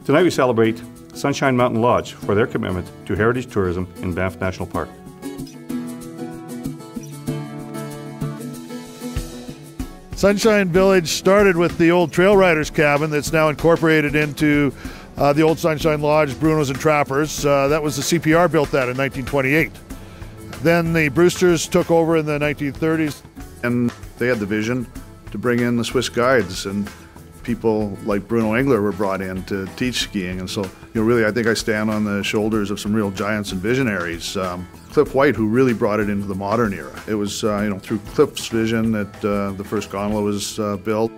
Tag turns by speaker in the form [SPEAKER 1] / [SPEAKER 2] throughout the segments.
[SPEAKER 1] Tonight we celebrate Sunshine Mountain Lodge for their commitment to heritage tourism in Banff National Park.
[SPEAKER 2] Sunshine Village started with the old Trail Riders cabin that's now incorporated into the old Sunshine Lodge, Bruno's and Trappers. That was the CPR built that in 1928. Then the Brewsters took over in the 1930s.
[SPEAKER 3] And they had the vision to bring in the Swiss guides, and people like Bruno Engler were brought in to teach skiing. And so, really, I think I stand on the shoulders of some real giants and visionaries. Cliff White, who really brought it into the modern era. It was, through Cliff's vision that the first gondola was built.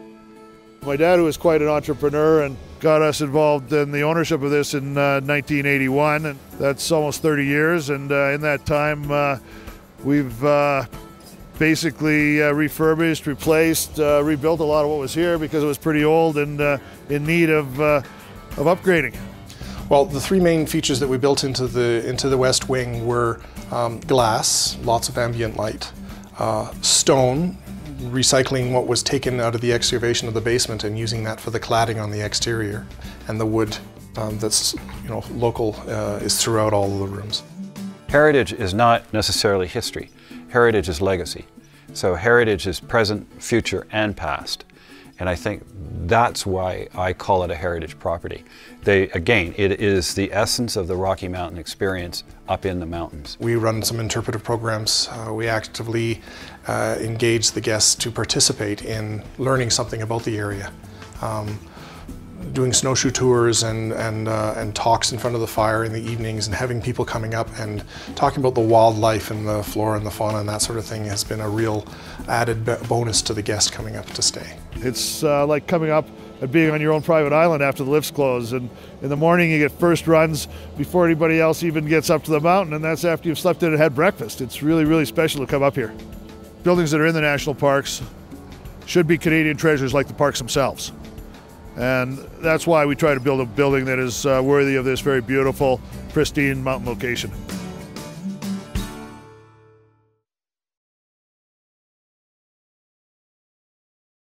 [SPEAKER 2] My dad, who was quite an entrepreneur and got us involved in the ownership of this in 1981, and that's almost 30 years. And in that time, we've basically refurbished, replaced, rebuilt a lot of what was here because it was pretty old and in need of upgrading.
[SPEAKER 4] Well, the three main features that we built into the west wing were glass, lots of ambient light, stone, recycling what was taken out of the excavation of the basement and using that for the cladding on the exterior, and the wood that's local is throughout all of the rooms.
[SPEAKER 5] Heritage is not necessarily history. Heritage is legacy. So heritage is present, future, and past. And I think that's why I call it a heritage property. Again, it is the essence of the Rocky Mountain experience up in the mountains.
[SPEAKER 4] We run some interpretive programs. We actively engage the guests to participate in learning something about the area. Doing snowshoe tours and talks in front of the fire in the evenings, and having people coming up and talking about the wildlife and the flora and the fauna and that sort of thing has been a real added bonus to the guest coming up to stay.
[SPEAKER 2] It's like coming up and being on your own private island after the lifts close, and in the morning you get first runs before anybody else even gets up to the mountain, and that's after you've slept in and had breakfast. It's really, really special to come up here. Buildings that are in the national parks should be Canadian treasures like the parks themselves. And that's why we try to build a building that is worthy of this very beautiful, pristine mountain location.